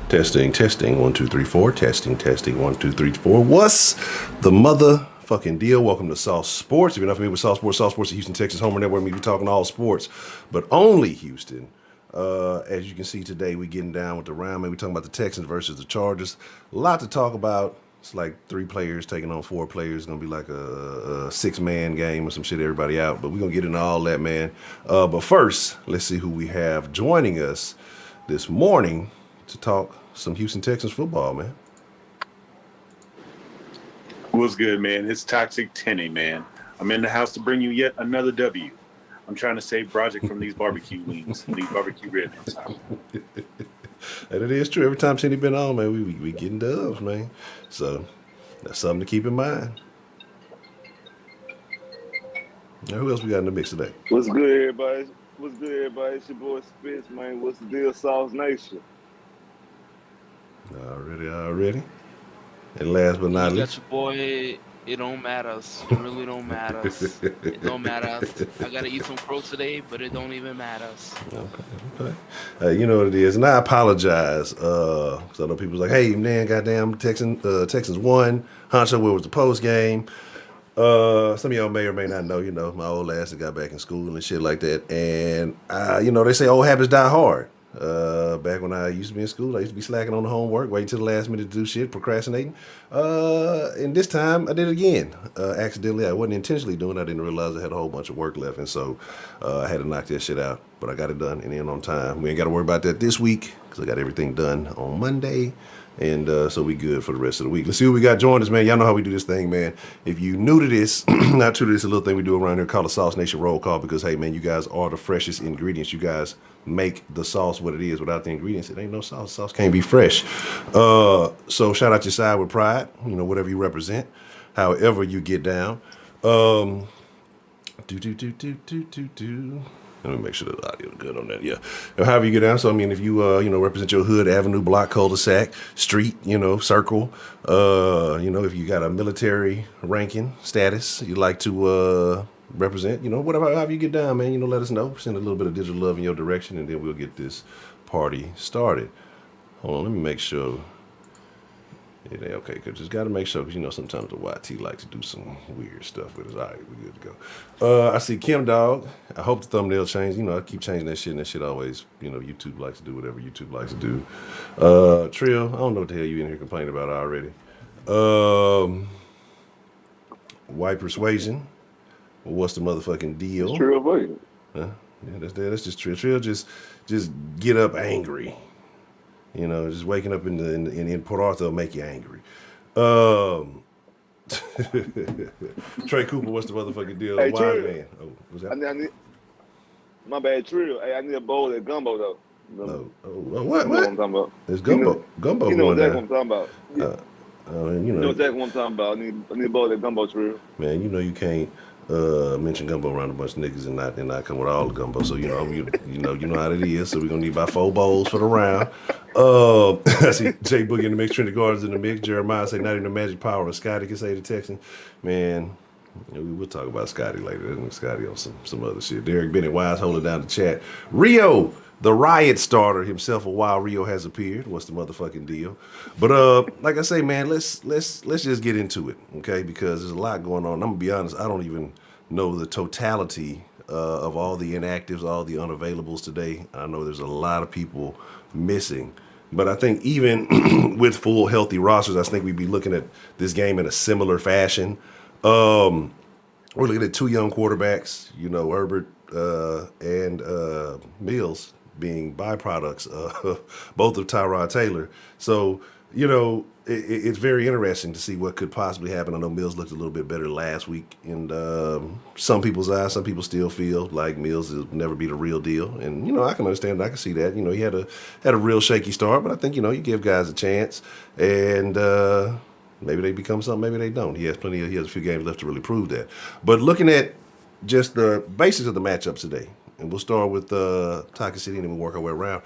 Testing, testing, 1, 2, 3, 4. Testing, testing, 1, 2, 3, 4. What's the motherfucking deal? Welcome to South Sports. If you're not familiar with South Sports, the Houston, Texas Homer Network, we're talking all sports, but only Houston. As you can see today, we're getting down with the round, man. We're talking about the Texans versus the Chargers. A lot to talk about. It's like 3 players taking on 4 players. It's going to be like a 6-man game or some shit, everybody out. But we're going to get into all that, man. But first, let's see who we have joining us this morning to talk some Houston Texans football, man. What's good, man? It's Toxic Tenny, man. I'm in the house to bring you yet another W. I'm trying to save Broderick from these barbecue wings, these barbecue ribs. And it is true. Every time Tenny been on, man, we getting dubs, man. So that's something to keep in mind. Now, who else we got in the mix today? What's good, everybody? What's good, everybody? It's your boy Spitz, man. What's the deal, Sauce Nation? Already. And last but You not got least. your boy. It don't matters. It really don't matters. It don't matter. I gotta eat some crow today, but it don't even matters. Okay. You know what it is, and I apologize. 'Cause I know people's like, "Hey, man, goddamn, Texans won. Honcho, where was the post game?" Some of y'all may or may not know. You know, my old ass that got back in school and shit like that. And you know, they say old habits die hard. Back when I used to be in school, I used to be slacking on the homework, waiting till the last minute to do shit, procrastinating. And this time I did it again. Accidentally, I wasn't intentionally doing it. I didn't realize I had a whole bunch of work left, and so I had to knock that shit out. But I got it done and in on time. We ain't got to worry about that this week because I got everything done on Monday. And so we good for the rest of the week. Let's see what we got joined us, man. Y'all know how we do this thing, man. If you new to this, not true to this, a little thing we do around here called the Sauce Nation Roll Call because, hey, man, you guys are the freshest ingredients. You guys make the sauce what it is. Without the ingredients, it ain't no sauce. Sauce can't be fresh. So shout out your side with pride, you know, whatever you represent, however you get down. Do. Let me make sure the audio is good on that. Yeah. However you get down. So I mean, if you you know, represent your hood, avenue, block, cul-de-sac, street, you know, circle, you know, if you got a military ranking status you'd like to represent, you know, whatever, however you get down, man, you know, let us know. Send a little bit of digital love in your direction, and then we'll get this party started. Hold on, let me make sure. Yeah, okay, because just got to make sure, because you know sometimes the YT like to do some weird stuff with us. All right, we good to go. I see Kim Dog. I hope the thumbnail changed. You know, I keep changing that shit, and that shit always, you know, YouTube likes to do whatever YouTube likes to do. Trill, I don't know what the hell you in here complaining about already. White Persuasion. What's the motherfucking deal? It's true, boy. Yeah, that's just Trill. Trill just get up angry. You know, just waking up in Port Arthur will make you angry. Trey Cooper, what's the motherfucking deal? Hey, Wise Trill. man. Oh, what's I that? need, I need, my bad, Trill. Hey, I need a bowl of gumbo, though. Oh, You what? know what I'm talking about. There's You know, gumbo you know going exactly what down. I'm talking about. Yeah. You You know know, exactly what I'm talking about. I need a bowl of gumbo, Trill. man, you know you can't mention gumbo around a bunch of niggas and not come with all the gumbo. So you know how it is. So we're gonna need about 4 bowls for the round. I see Jay Boogie in the mix, Trinity Gardens in the mix. Jeremiah say not even the magic power of Scotty can say the Texan. Man, you know, we will talk about Scotty later. And Scotty on some other shit. Derek Bennett Wise holding down the chat. Rio, the riot starter himself, a while Rio has appeared. What's the motherfucking deal? But like I say, man, let's just get into it, okay? Because there's a lot going on. I'm gonna be honest, I don't even know the totality of all the inactives, all the unavailables today. I know there's a lot of people missing. But I think even with full healthy rosters, I think we'd be looking at this game in a similar fashion. We're looking at 2 young quarterbacks, you know, Herbert and Mills being byproducts of both of Tyrod Taylor. So, you know, it's very interesting to see what could possibly happen. I know Mills looked a little bit better last week in some people's eyes. Some people still feel like Mills will never be the real deal. And, you know, I can understand, I can see that. You know, he had a real shaky start, but I think, you know, you give guys a chance. And maybe they become something, maybe they don't. He has a few games left to really prove that. But looking at just the basics of the matchups today, and we'll start with Taka City and then we'll work our way around.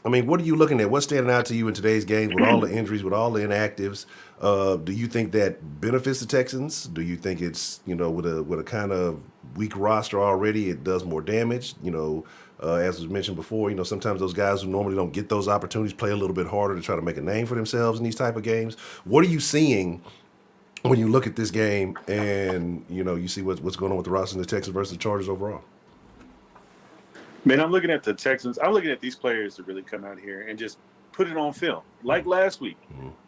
I mean, what are you looking at? What's standing out to you in today's game with all the injuries, with all the inactives? Do you think that benefits the Texans? Do you think it's, you know, with a kind of weak roster already, it does more damage? You know, as was mentioned before, you know, sometimes those guys who normally don't get those opportunities play a little bit harder to try to make a name for themselves in these type of games. What are you seeing when you look at this game and, you know, you see what's going on with the roster in the Texans versus the Chargers overall? Man, I'm looking at the Texans. I'm looking at these players to really come out here and just put it on film. Like last week,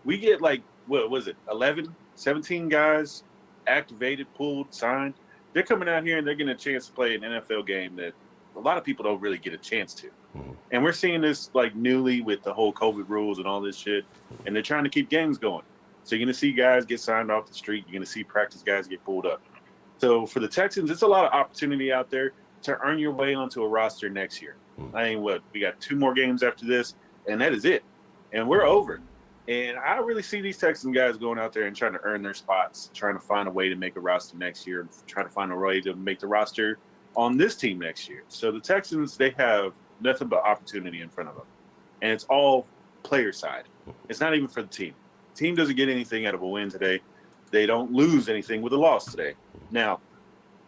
we get like, what was it, 11, 17 guys activated, pulled, signed. They're coming out here and they're getting a chance to play an NFL game that a lot of people don't really get a chance to. And we're seeing this like newly with the whole COVID rules and all this shit. And they're trying to keep games going. So you're going to see guys get signed off the street. You're going to see practice guys get pulled up. So for the Texans, it's a lot of opportunity out there to earn your way onto a roster next year. I mean, we got 2 more games after this, and that is it. And we're over. And I really see these Texan guys going out there and trying to earn their spots, trying to find a way to make a roster next year, trying to find a way to make the roster on this team next year. So the Texans, they have nothing but opportunity in front of them, and it's all player side. It's not even for the team. The team doesn't get anything out of a win today. They don't lose anything with a loss today. Now,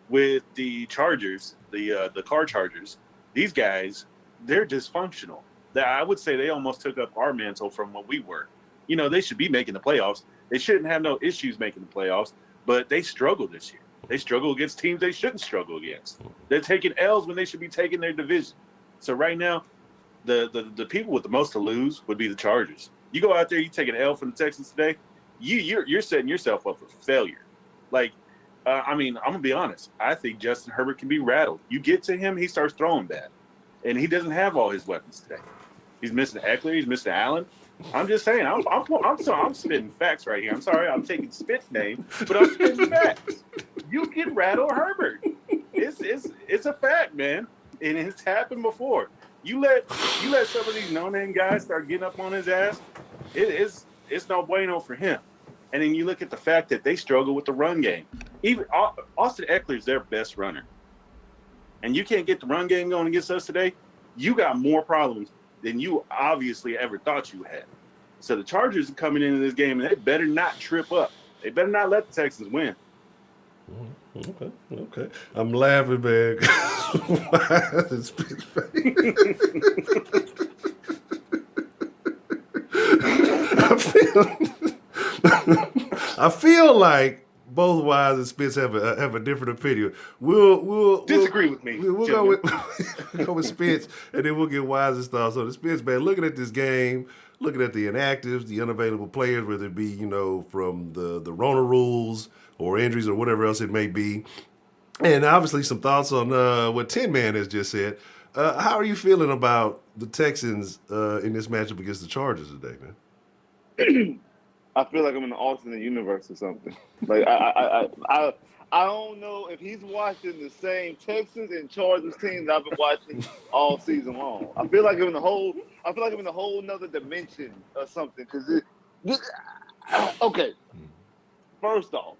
with the Chargers, the car Chargers, these guys, they're dysfunctional. I would say they almost took up our mantle from what we were. You know, they should be making the playoffs. They shouldn't have no issues making the playoffs, but they struggle this year. They struggle against teams they shouldn't struggle against. They're taking L's when they should be taking their division. So right now, the people with the most to lose would be the Chargers. You go out there, you take an L from the Texans today, you're setting yourself up for failure. Like, I'm gonna be honest. I think Justin Herbert can be rattled. You get to him, he starts throwing bad, and he doesn't have all his weapons today. He's missing Eckler, he's missing Allen. I'm just saying, I'm spitting facts right here. I'm sorry, I'm taking Spit's name, but I'm spitting facts. You can rattle Herbert. It's a fact, man, and it's happened before. You let some of these no-name guys start getting up on his ass. It's no bueno for him. And then you look at the fact that they struggle with the run game. Even Austin Eckler is their best runner, and you can't get the run game going against us today. You got more problems than you obviously ever thought you had. So the Chargers are coming into this game, and they better not trip up. They better not let the Texans win. Okay. I'm laughing, man. I feel like both Wise and Spitz have a different opinion. We'll Disagree with me. We'll go with Spitz, and then we'll get Wise's thoughts on the Spitz, man. Looking at this game, looking at the inactives, the unavailable players, whether it be from the Rona rules or injuries or whatever else it may be, and obviously some thoughts on what Tin Man has just said. How are you feeling about the Texans in this matchup against the Chargers today, man? I feel like I'm in an alternate universe or something. Like I don't know if he's watching the same Texans and Chargers teams I've been watching all season long. I feel like I'm in a whole nother dimension or something. Okay. First off,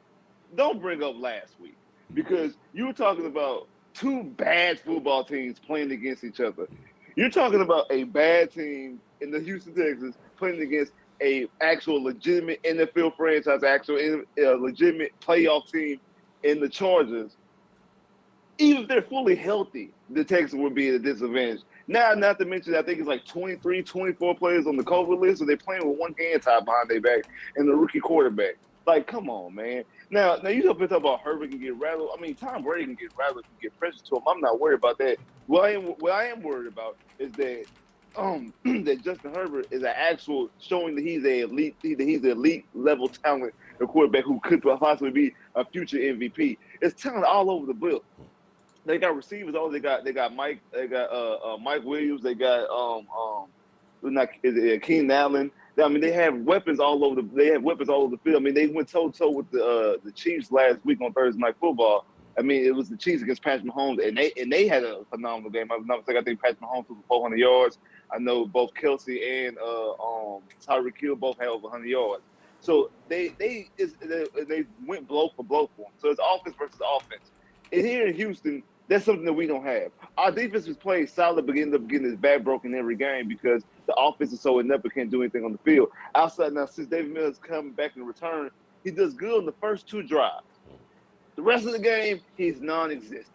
don't bring up last week because you were talking about two bad football teams playing against each other. You're talking about a bad team in the Houston Texans playing against a actual legitimate NFL franchise, legitimate playoff team in the Chargers. Even if they're fully healthy, the Texans would be at a disadvantage. Now, not to mention, I think it's like 23, 24 players on the COVID list, so they're playing with one hand tied behind their back and the rookie quarterback. Like, come on, man. Now you up and talk about Herbert can get rattled. I mean, Tom Brady can get rattled, can get pressure to him. I'm not worried about that. What I am worried about is that that Justin Herbert is an actual showing that he's an elite level talent, a quarterback who could possibly be a future MVP. It's talent all over the book. They got receivers. They got Mike. They got Mike Williams. They got Keenan Allen. I mean, they have weapons all over the field. I mean, they went toe to toe with the Chiefs last week on Thursday Night Football. I mean, it was the Chiefs against Patrick Mahomes, and they had a phenomenal game. I think Patrick Mahomes threw 400 yards. I know both Kelsey and Tyreek Hill both had over 100 yards. So they went blow for blow for them. So it's offense versus offense. And here in Houston, that's something that we don't have. Our defense is playing solid, but ends up getting his back broken every game because the offense is so inept, can't do anything on the field. Outside now, since David Miller's coming back in return, he does good on the first two drives. The rest of the game, he's non-existent.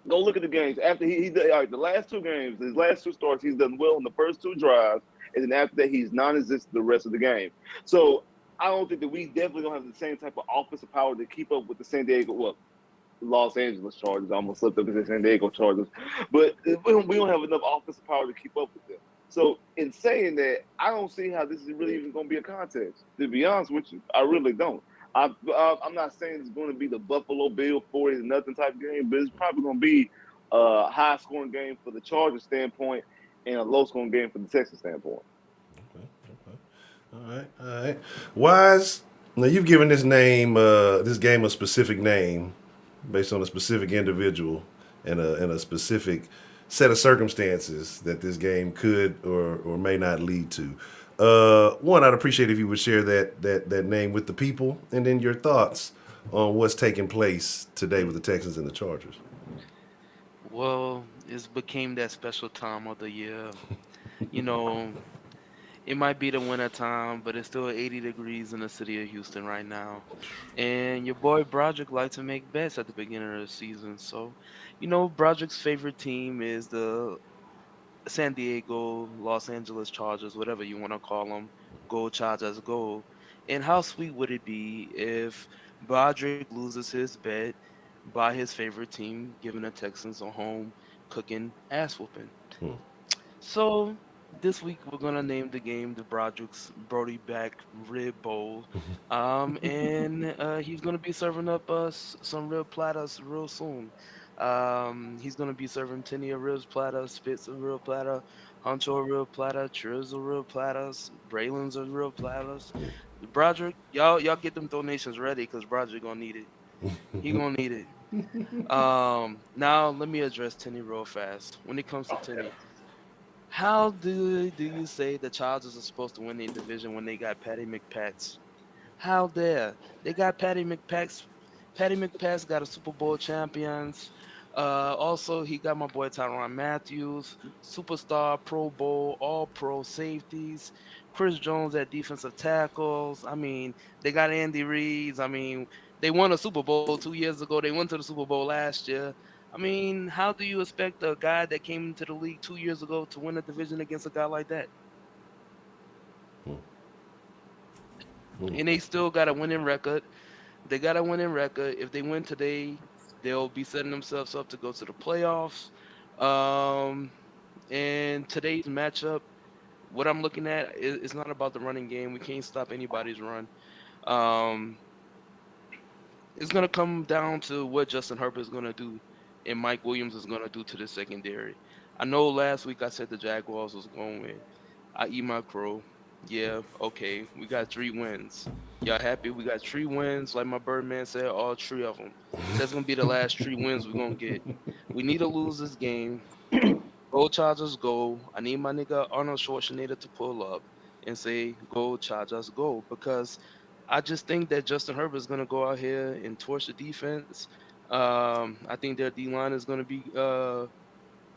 Go look at the games. After the last two games, his last two starts, he's done well in the first two drives, and then after that, he's non-existent the rest of the game. So I don't think that we definitely don't have the same type of offensive power to keep up with the Los Angeles Chargers. I almost slipped up into San Diego Chargers, but we don't have enough offensive power to keep up with them. So in saying that, I don't see how this is really even going to be a contest. To be honest with you, I really don't. I'm not saying it's going to be the Buffalo Bill 40-0 type game, but it's probably going to be a high-scoring game for the Chargers standpoint and a low-scoring game for the Texans standpoint. Okay. All right. Wise, now you've given this game a specific name based on a specific individual and a specific set of circumstances that this game could or may not lead to. One, I'd appreciate if you would share that name with the people, and then your thoughts on what's taking place today with the Texans and the Chargers. Well, it's became that special time of the year. You know, it might be the winter time, but it's still 80 degrees in the city of Houston right now. And your boy Broderick likes to make bets at the beginning of the season. So, Broderick's favorite team is the San Diego, Los Angeles Chargers, whatever you want to call them. Go Chargers, go. And how sweet would it be if Broderick loses his bet by his favorite team, giving the Texans a home cooking ass whooping? Hmm. So this week we're gonna name the game the Broderick's Brody Back Rib Bowl, and he's gonna be serving up us some rib platters real soon. He's gonna be serving Tinny a ribs platter, Spitz a real platter, Honcho a real platter, Triz a real platters, Braylon's a real platters. Broderick, y'all get them donations ready because Broderick gonna need it. He gonna need it. Now let me address Tinny real fast. When it comes to Tinny, how do you say the Chargers are supposed to win the division when they got Patty McPats? How dare they got Patty McPats? Patty McPats got a Super Bowl champions. Also, he got my boy Tyron Matthews, superstar, Pro Bowl, All Pro safeties. Chris Jones at defensive tackles. I mean, they got Andy Reid. I mean, they won a Super Bowl 2 years ago. They went to the Super Bowl last year. I mean, how do you expect a guy that came into the league 2 years ago to win a division against a guy like that? Hmm. And they still got a winning record. They got a winning record. If they win today, they'll be setting themselves up to go to the playoffs. Um, and today's matchup, what I'm looking at is not about the running game. We can't stop anybody's run. Um, it's gonna come down to what Justin Herbert is gonna do, and Mike Williams is gonna do to the secondary. I know last week I said the Jaguars was going to win. I eat my crow. Yeah, okay. We got 3 wins. Y'all happy? We got 3 wins, like my Birdman said, all 3 of them. That's gonna be the last 3 wins we're gonna get. We need to lose this game. Go Chargers, go! I need my nigga Arnold Schwarzenegger to pull up and say, "Go Chargers, go!" Because I just think that Justin Herbert is gonna go out here and torch the defense. I think their D line is gonna be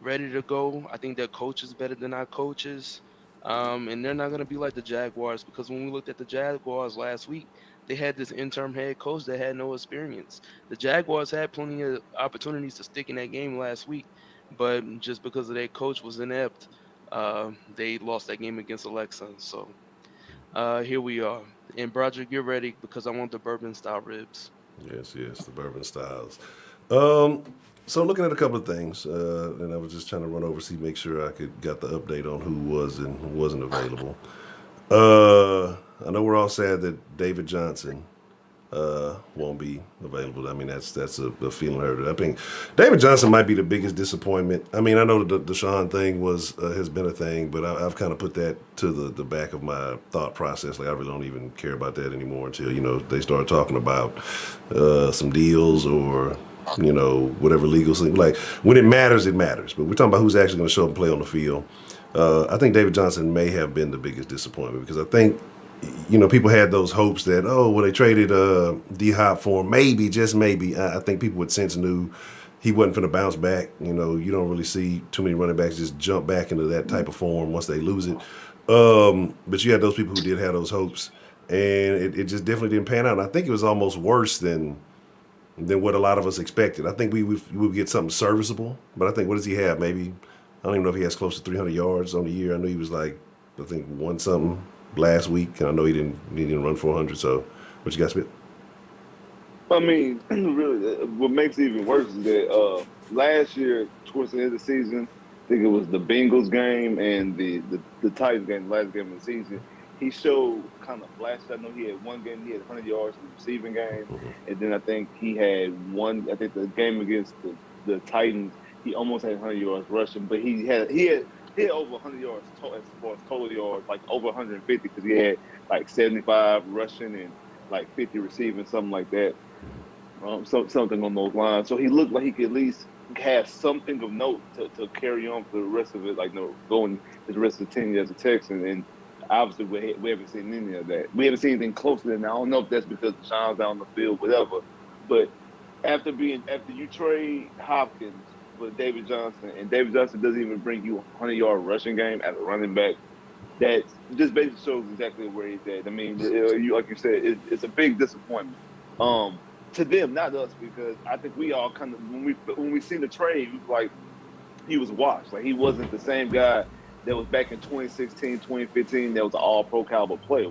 ready to go. I think their coach is better than our coaches. And they're not going to be like the Jaguars because when we looked at the Jaguars last week, they had this interim head coach that had no experience. The Jaguars had plenty of opportunities to stick in that game last week, but just because of their coach was inept, they lost that game against Alexa. So here we are. And Broderick, you're ready because I want the bourbon style ribs. Yes, yes, the bourbon styles. Um, so looking at a couple of things, and I was just trying to run over, see, make sure I could got the update on who was and who wasn't available. I know we're all sad that David Johnson won't be available. I mean, that's a feeling hurt. I think David Johnson might be the biggest disappointment. I mean, I know the Deshaun thing has been a thing, but I've kind of put that to the back of my thought process. Like I really don't even care about that anymore until they start talking about some deals or whatever legal thing. Like when it matters, it matters. But we're talking about who's actually going to show up and play on the field. I think David Johnson may have been the biggest disappointment because I think people had those hopes that, they traded D Hop for him, maybe, just maybe. I think people with sense knew he wasn't finna bounce back. You don't really see too many running backs just jump back into that type of form once they lose it. But you had those people who did have those hopes, and it just definitely didn't pan out. And I think it was almost worse than what a lot of us expected. I think we would get something serviceable, but I think what does he have? Maybe I don't even know if he has close to 300 yards on the year. I know he was like I think one something last week, and I know he didn't run 400. So, what you got, Smith? I mean, really, what makes it even worse is that last year, towards the end of the season, I think it was the Bengals game and the Titans game, the last game of the season. He showed kind of flashes. I know he had one game, he had 100 yards in the receiving game, and then I think he had one. I think the game against the Titans, he almost had 100 yards rushing, but he had over 100 yards as far as total yards, like over 150 because he had like 75 rushing and like 50 receiving, something like that. Something on those lines. So he looked like he could at least have something of note to carry on for the rest of it, like going the rest of the tenure as a Texan. And obviously we haven't seen any of that. We haven't seen anything closer than that. I don't know if that's because Deshaun's down the field, whatever. But after you trade Hopkins for David Johnson, and David Johnson doesn't even bring you a 100-yard rushing game as a running back, that just basically shows exactly where he's at. I mean, you like you said, it's a big disappointment. To them, not us, because I think we all kind of when we seen the trade, we was like he was washed. Like he wasn't the same guy that was back in 2016, 2015. That was an all-pro caliber player.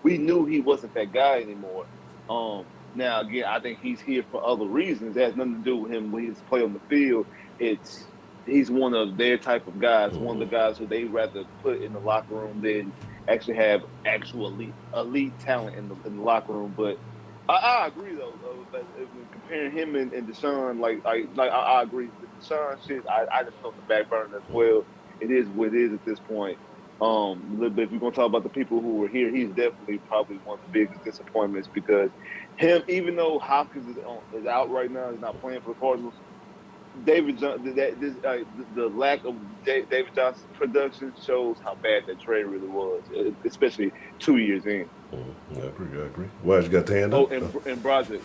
We knew he wasn't that guy anymore. Now again, I think he's here for other reasons. It has nothing to do with him when he's play on the field. He's one of their type of guys, one of the guys who they rather put in the locker room than actually have actual elite talent in the locker room. But I agree though. Comparing him and Deshaun, I agree. The Deshaun shit, I just put on the back burner as well. It is what it is at this point. A little bit. If we're gonna talk about the people who were here, he's definitely probably one of the biggest disappointments because him, even though Hopkins is out right now, he's not playing for the Cardinals. David Johnson, the lack of David Johnson's production shows how bad that trade really was, especially 2 years in. I agree. Why you got the hand up? And Broderick.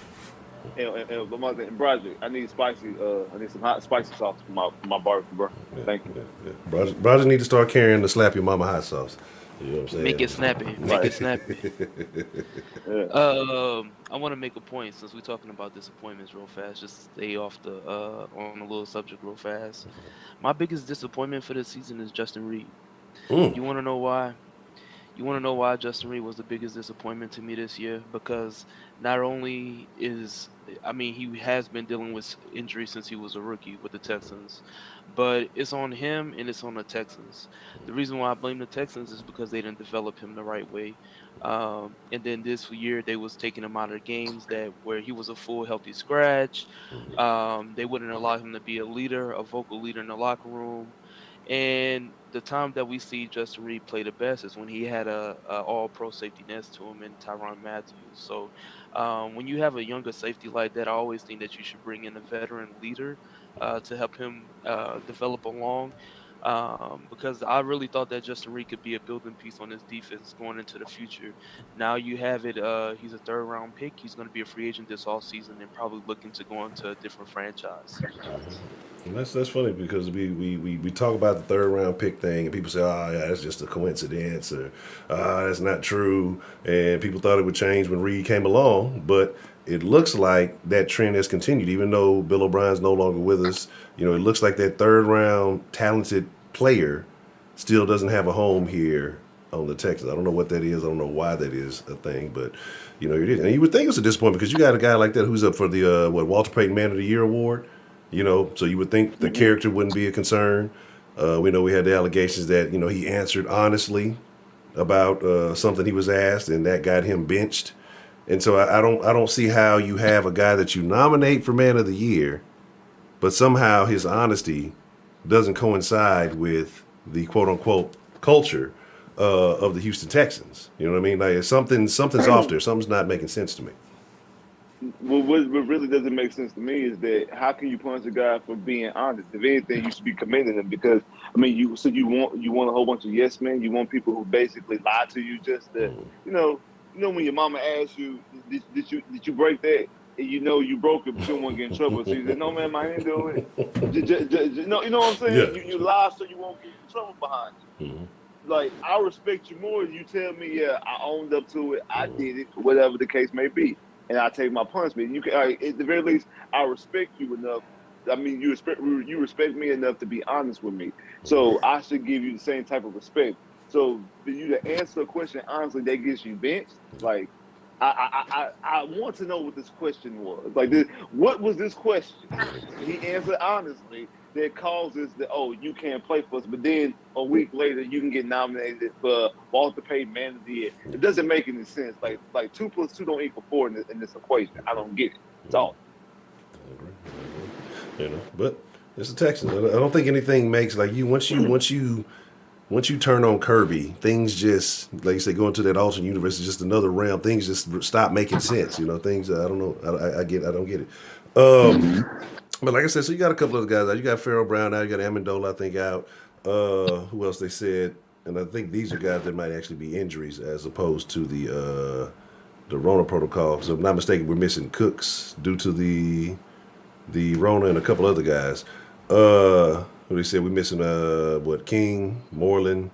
And Broderick, I need some hot spicy sauce for my barbecue, bro. Thank you. Yeah. Broderick need to start carrying the slap your mama hot sauce. You know what I'm saying? Make it snappy. Make it snappy. Yeah. I want to make a point since we're talking about disappointments real fast. Just to stay off the on a little subject real fast. My biggest disappointment for this season is Justin Reid. You want to know why? You want to know why Justin Reid was the biggest disappointment to me this year? Because not only he has been dealing with injuries since he was a rookie with the Texans, but it's on him and it's on the Texans. The reason why I blame the Texans is because they didn't develop him the right way. And then this year they was taking him out of games where he was a full healthy scratch. They wouldn't allow him to be a vocal leader in the locker room. And the time that we see Justin Reid play the best is when he had a all-pro safety next to him and Tyrann Matthews. So when you have a younger safety like that, I always think that you should bring in a veteran leader to help him develop along. Because I really thought that Justin Reid could be a building piece on this defense going into the future. Now you have it. He's a third-round pick. He's going to be a free agent this offseason and probably looking to go into a different franchise. And that's funny because we talk about the third round pick thing and people say, oh yeah, that's just a coincidence or that's not true. And people thought it would change when Reid came along, but it looks like that trend has continued. Even though Bill O'Brien's no longer with us, it looks like that third round talented player still doesn't have a home here on the Texans. I don't know what that is. I don't know why that is a thing, but it is. And you would think it's a disappointment because you got a guy like that who's up for the Walter Payton Man of the Year award. So you would think the character wouldn't be a concern. We know we had the allegations that, he answered honestly about something he was asked and that got him benched. And so I don't see how you have a guy that you nominate for Man of the Year, but somehow his honesty doesn't coincide with the quote unquote culture of the Houston Texans. You know what I mean? Like something's off there. Something's not making sense to me. What really doesn't make sense to me is that how can you punish a guy for being honest? If anything, you should be commending him because you want a whole bunch of yes men. You want people who basically lie to you just to when your mama asks you did you break that and you broke it but you don't want to get in trouble. So you say no man, I didn't do it. You know what I'm saying? Yeah. You lie so you won't get in trouble behind you. Like I respect you more if you tell me I owned up to it, I did it, whatever the case may be. And I take my punishment. You can, at the very least, I respect you enough. You respect me enough to be honest with me. So I should give you the same type of respect. So for you to answer a question honestly, that gets you benched. Like I want to know what this question was. What was this question? He answered honestly. That causes you can't play for us, but then a week later you can get nominated for Walter Payton Man of the Year. It doesn't make any sense. Like 2 + 2 don't equal 4 in this equation. I don't get it. It's all. I agree. But it's the Texans. I don't think anything makes once you turn on Kirby, things just like you say go into that alternate universe. It's just another realm. Things just stop making sense. Things I don't know. I don't get it. But like I said, so you got a couple of guys out. You got Farrell Brown out. You got Amendola, I think, out. Who else they said? And I think these are guys that might actually be injuries as opposed to the Rona protocol. So if I'm not mistaken, we're missing Cooks due to the Rona and a couple other guys. What they said we missing what King, Moreland,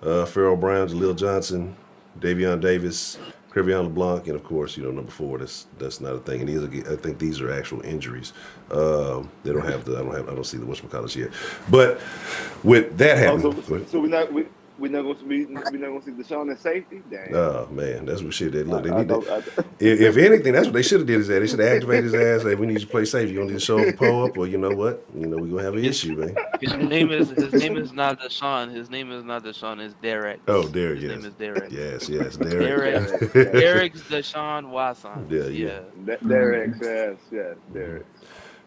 Farrell Brown, Jaleel Johnson, Davion Davis, Crevion LeBlanc, and of course, number 4. That's not a thing. And I think these are actual injuries. They don't have I don't see the whatchamacallits yet. But with that happening, So we're not going to see Deshaun in safety. Damn. oh man, that's what shit. They look. They I need to. thought. If anything, that's what they should have did. Is that they should have activated his ass. Hey, we need you to play safe. You don't need to show up and pull up, or you know what? We're gonna have an His issue, man. his name is not Deshaun. His name is not Deshaun. It's Derek. Oh, Derek. His Yes. name is Derek. Yes. Derek. Derek. Derek. Derek's Deshaun Watson. Yeah. Yeah. Derek, yes, Derek.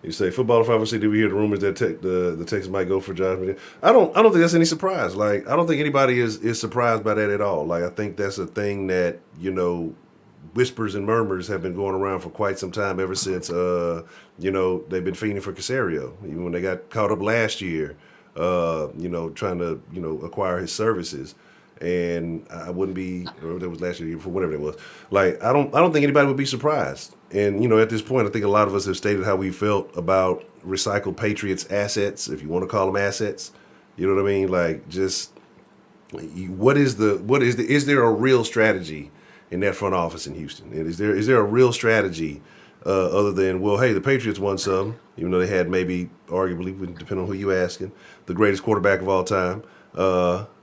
You say football obviously. Did we hear the rumors that the Texans might go for Josh McDaniels? I don't think that's any surprise. Like I don't think anybody is surprised by that at all. Like I think that's a thing that whispers and murmurs have been going around for quite some time ever since they've been fiending for Casario. Even when they got caught up last year, trying to acquire his services. And I wouldn't be, or that was last year, for whatever it was. Like I don't think anybody would be surprised. And at this point, I think a lot of us have stated how we felt about recycled Patriots assets, if you want to call them assets. You know what I mean? Like just is there a real strategy in that front office in Houston? And is there a real strategy other than, well, hey, the Patriots won some, even though they had maybe, arguably, depending on who you asking, the greatest quarterback of all time.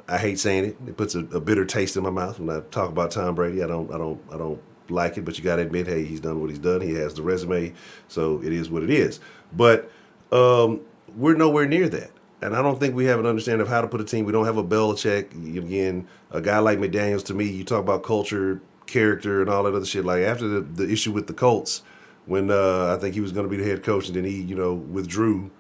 I hate saying it. It puts a bitter taste in my mouth when I talk about Tom Brady. I don't like it, but you got to admit, hey, he's done what he's done. He has the resume, so it is what it is. But we're nowhere near that. And I don't think we have an understanding of how to put a team. We don't have a Belichick. Again, a guy like McDaniels, to me, you talk about culture, character, and all that other shit. Like after the issue with the Colts, when I think he was going to be the head coach, and then he, withdrew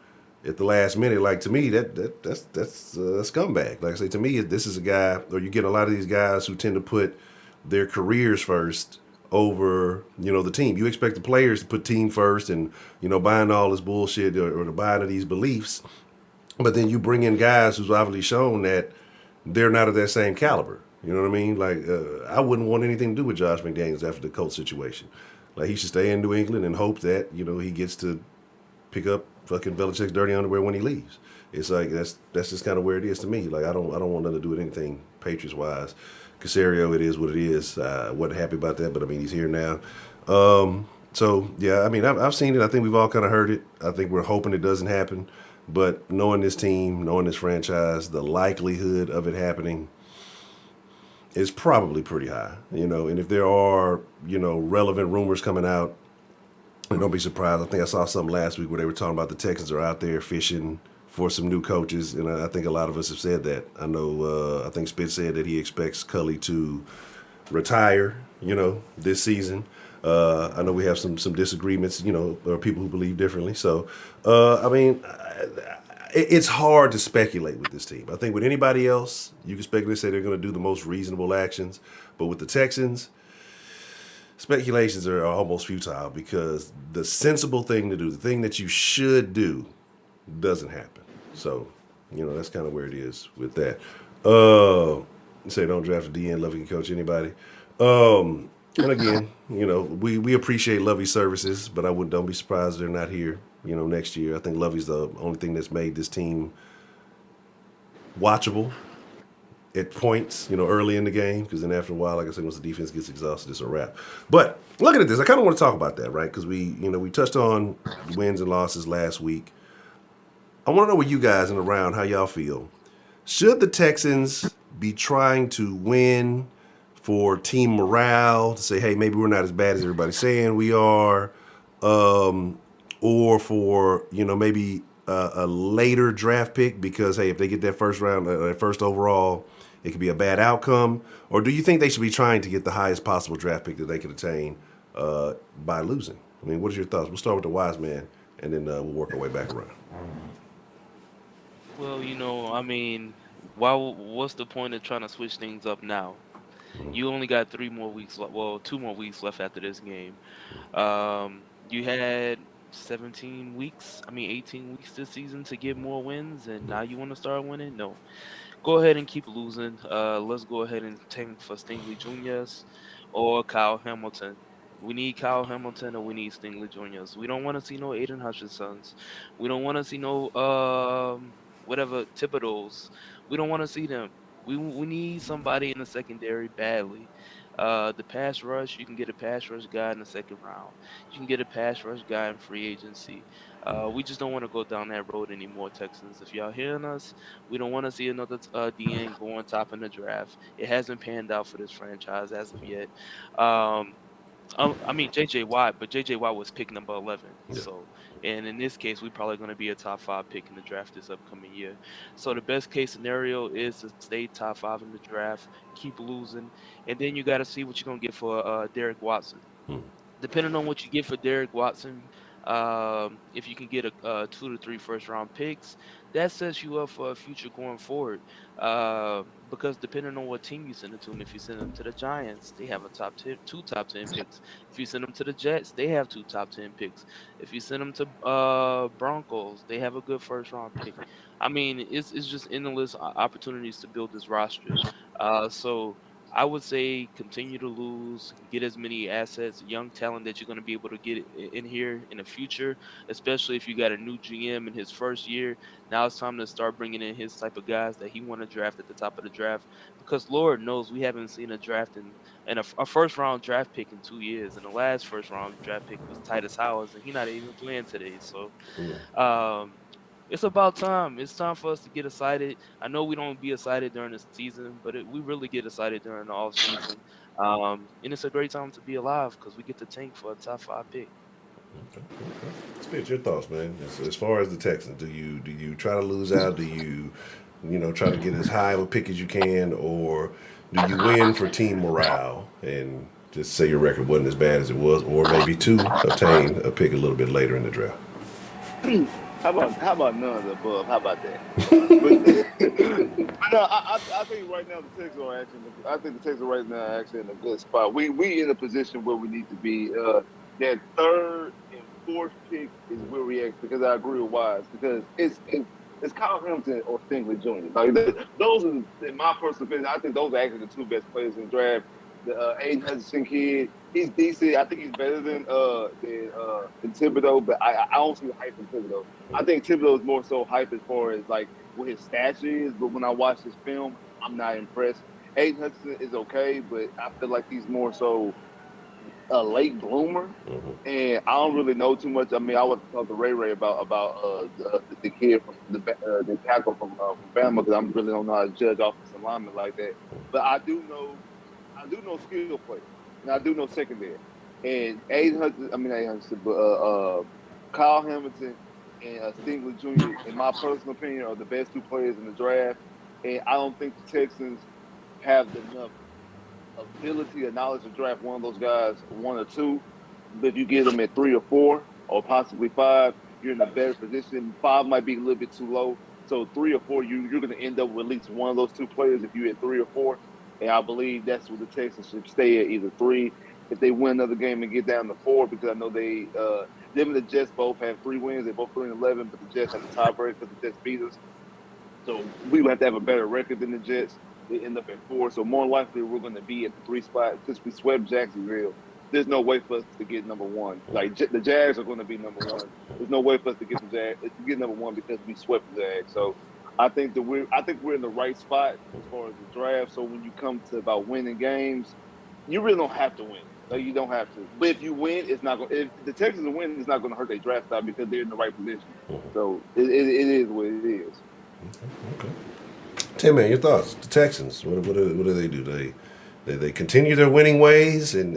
at the last minute. Like to me, that's a scumbag. Like I say, to me, this is a guy, or you get a lot of these guys who tend to put their careers first over the team. You expect the players to put team first and buying all this bullshit or the buying of these beliefs. But then you bring in guys who's obviously shown that they're not of that same caliber. You know what I mean? Like, I wouldn't want anything to do with Josh McDaniels after the Colts situation. Like, he should stay in New England and hope that, he gets to pick up fucking Belichick's dirty underwear when he leaves. It's like, that's just kind of where it is to me. Like, I don't want nothing to do with anything Patriots-wise. Casario, it is what it is. Wasn't happy about that, but, I mean, he's here now. So, yeah, I mean, I've seen it. I think we've all kind of heard it. I think we're hoping it doesn't happen. But knowing this team, knowing this franchise, the likelihood of it happening is probably pretty high, And if there are, relevant rumors coming out, don't be surprised. I think I saw something last week where they were talking about the Texans are out there fishing for some new coaches, and I think a lot of us have said that. I know, I think Spitz said that he expects Cully to retire, this season. I know we have some disagreements, or people who believe differently. So, I mean, it's hard to speculate with this team. I think with anybody else, you can speculate, say they're going to do the most reasonable actions. But with the Texans, speculations are almost futile because the sensible thing to do, the thing that you should do, doesn't happen. So, that's kind of where it is with that. Say don't draft a DN, Lovey can coach anybody. And again, we appreciate Lovey's services, but don't be surprised they're not here, next year. I think Lovey's the only thing that's made this team watchable at points, early in the game, because then after a while, like I said, once the defense gets exhausted, it's a wrap. But looking at this, I kind of want to talk about that, right? Because we touched on wins and losses last week. I want to know what you guys in the round, how y'all feel. Should the Texans be trying to win for team morale, to say, hey, maybe we're not as bad as everybody's saying we are, or for, maybe a later draft pick because, hey, if they get that first round, that first overall, it could be a bad outcome? Or do you think they should be trying to get the highest possible draft pick that they could attain by losing? I mean, what are your thoughts? We'll start with the wise man, and then we'll work our way back around. Well, I mean, what's the point of trying to switch things up now? You only got 3 more weeks left. Well, 2 more weeks left after this game. You had 18 weeks this season to get more wins, and now you want to start winning? No. Go ahead and keep losing. Let's go ahead and tank for Stingley Jr.'s or Kyle Hamilton. We need Kyle Hamilton or we need Stingley Jr.'s. We don't want to see no Aiden Hutchinsons. We don't want to see no whatever Thibodeau's. We don't want to see them. We need somebody in the secondary badly. The pass rush, you can get a pass rush guy in the second round. You can get a pass rush guy in free agency. We just don't want to go down that road anymore, Texans. If y'all hearing us, we don't want to see another DN go on top in the draft. It hasn't panned out for this franchise as of yet. Um, I mean JJ Watt, but JJ Watt was pick number 11. Yeah. So, and in this case, we're probably going to be a top 5 pick in the draft this upcoming year. So the best case scenario is to stay top 5 in the draft, keep losing, and then you got to see what you're going to get for Derek Watson. Hmm. Depending on what you get for Derek Watson, if you can get a 2 to 3 first round picks, that sets you up for a future going forward. Because depending on what team you send it to, and if you send them to the Giants, they have a two top 10 picks. If you send them to the Jets, they have 2 top 10 picks. If you send them to Broncos, they have a good first round pick. I mean, it's just endless opportunities to build this roster. So I would say continue to lose, get as many assets, young talent that you're going to be able to get in here in the future, especially if you got a new GM in his first year. Now it's time to start bringing in his type of guys that he want to draft at the top of the draft, because Lord knows we haven't seen a draft and a first round draft pick in 2 years. And the last first round draft pick was Titus Howard, and he's not even playing today. So, Yeah. um, it's about time. It's time for us to get excited. I know we don't be excited during the season, but we really get excited during the off season. And it's a great time to be alive because we get to tank for a top 5 pick. Okay. Okay. Spit your thoughts, man. As far as the Texans, do you try to lose out? Do you try to get as high of a pick as you can, or do you win for team morale and just say your record wasn't as bad as it was, or maybe to obtain a pick a little bit later in the draft? How about none of the above? How about that? But, but no, I think right now the Texans are actually. I think the Texans right now are actually in a good spot. We in a position where we need to be. That third and fourth pick is where we at, because I agree with Wise, because it's Kyle Hamilton or Stingley Jr. Like those are, in my personal opinion, I think those are actually the 2 best players in the draft. The Aiden Hutchinson kid, he's decent. I think he's better than Thibodeau, but I don't see the hype in Thibodeau. I think Thibodeau is more so hype as far as like what his stature is, but when I watch his film, I'm not impressed. Aiden Hutchinson is okay, but I feel like he's more so a late bloomer, and I don't really know too much. I mean, I would talk to Ray about the kid from the tackle from Bama, because I really don't know how to judge offensive linemen like that. But I do know skill players, and I do know secondary. And Kyle Hamilton and Stingley Jr., in my personal opinion, are the best 2 players in the draft. And I don't think the Texans have enough ability or knowledge to draft one of those guys, 1 or 2. But if you get them at 3 or 4, or possibly 5, you're in a better position. 5 might be a little bit too low. So 3 or 4, you're going to end up with at least one of those 2 players if you're at 3 or 4. And I believe that's where the Texans should stay at, either 3 if they win another game and get down to 4, because I know them and the Jets both have 3 wins. They're both 3-11, but the Jets have the tiebreaker because the Jets beat us. So we would have to have a better record than the Jets. They end up at 4. So more likely we're going to be at the 3 spot, since we swept Jacksonville. There's no way for us to get number 1. Like the Jags are going to be number 1. There's no way for us to get number 1 because we swept the Jags. So I think we're in the right spot as far as the draft. So when you come to about winning games, you really don't have to win. Like, you don't have to. But if you win, it's not going. If the Texans win, it's not going to hurt their draft stock because they're in the right position. So it is what it is. Okay. Tim, man, your thoughts? The Texans, what do they do? They continue their winning ways and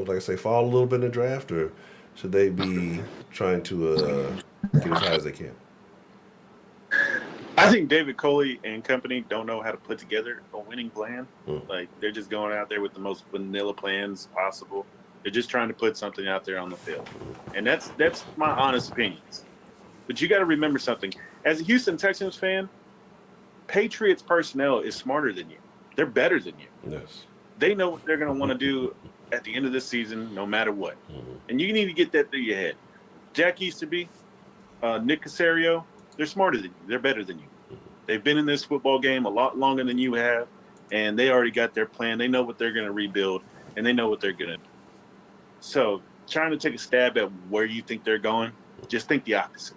like I say, fall a little bit in the draft, or should they be trying to get as high as they can? I think David Coley and company don't know how to put together a winning plan. Like, they're just going out there with the most vanilla plans possible. They're just trying to put something out there on the field. And that's my honest opinions. But you got to remember something. As a Houston Texans fan, Patriots personnel is smarter than you. They're better than you. Yes. They know what they're going to want to do at the end of this season, no matter what. And you need to get that through your head. Jack Easterby, Nick Casario, they're smarter than you. They're better than you. They've been in this football game a lot longer than you have, and they already got their plan. They know what they're going to rebuild, and they know what they're going to do. So trying to take a stab at where you think they're going, just think the opposite.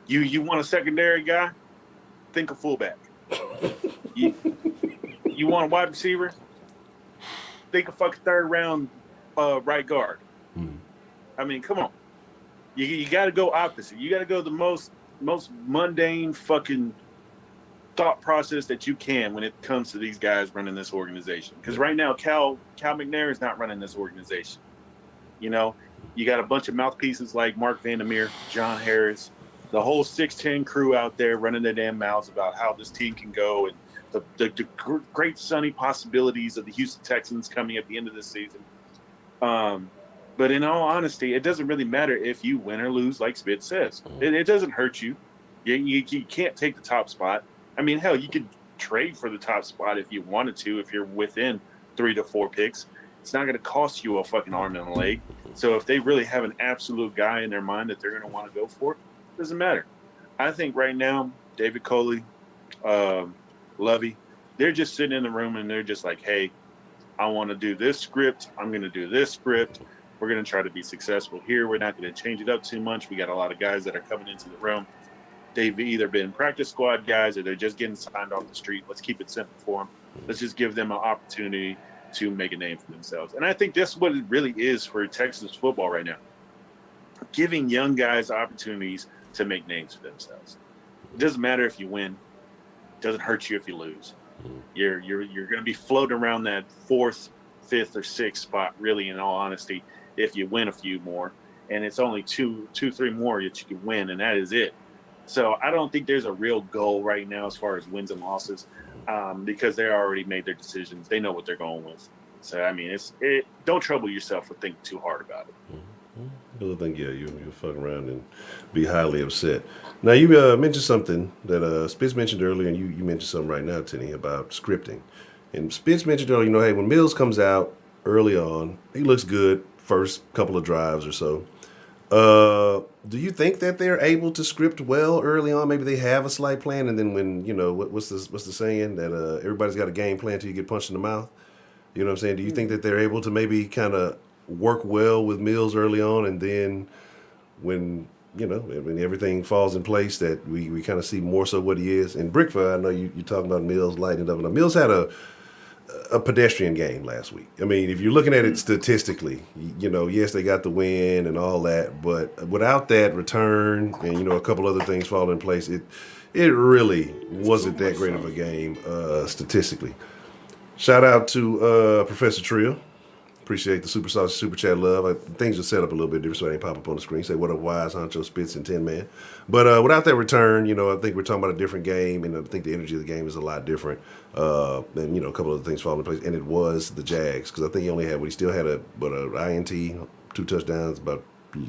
You want a secondary guy? Think a fullback. You want a wide receiver? Think a fucking third round right guard. I mean, come on. You got to go opposite. You got to go the most mundane fucking thought process that you can when it comes to these guys running this organization. Because right now, Cal McNair is not running this organization. You know, you got a bunch of mouthpieces like Mark Vandermeer, John Harris, the whole 6'10 crew out there running their damn mouths about how this team can go and the great sunny possibilities of the Houston Texans coming at the end of this season. But in all honesty, it doesn't really matter if you win or lose, like Spitz says. It doesn't hurt you. You can't take the top spot. I mean, hell, you could trade for the top spot if you wanted to, if you're within 3 to 4 picks. It's not going to cost you a fucking arm and a leg. So if they really have an absolute guy in their mind that they're going to want to go for, it doesn't matter. I think right now, David Coley, Lovey, they're just sitting in the room and they're just like, hey, I want to do this script. I'm going to do this script. We're going to try to be successful here. We're not going to change it up too much. We got a lot of guys that are coming into the room. They've either been practice squad guys or they're just getting signed off the street. Let's keep it simple for them. Let's just give them an opportunity to make a name for themselves. And I think that's what it really is for Texas football right now. Giving young guys opportunities to make names for themselves. It doesn't matter if you win. It doesn't hurt you if you lose. You're going to be floating around that 4th, 5th, or 6th spot, really, in all honesty, if you win a few more. And it's only 2, 3 more that you can win, and that is it. So I don't think there's a real goal right now as far as wins and losses because they already made their decisions. They know what they're going with. So, I mean, don't trouble yourself or think too hard about it. I don't think, you fuck around and be highly upset. Now, you mentioned something that Spitz mentioned earlier, and you mentioned something right now, Tinny, about scripting. And Spitz mentioned earlier, hey, when Mills comes out early on, he looks good first couple of drives or so. Do you think that they're able to script well early on? Maybe they have a slight plan, and then when, what's the saying that everybody's got a game plan till you get punched in the mouth? You know what I'm saying? Do you think that they're able to maybe kind of work well with Mills early on, and then when everything falls in place, that we kind of see more so what he is? And Brickfire, I know you're talking about Mills lighting up. And Mills had a pedestrian game last week. I mean, if you're looking at it statistically, yes, they got the win and all that, but without that return and, a couple other things falling in place, it really wasn't that great of a game statistically. Shout out to Professor Trill. Appreciate the super chat love. Things are set up a little bit different so they ain't pop up on the screen. Say what up, Wise, Honcho, Spitz, and 10 Man. But without that return, I think we're talking about a different game, and I think the energy of the game is a lot different. And a couple other things falling in place, and it was the Jags, because I think he only had, he still had a INT, 2 touchdowns, about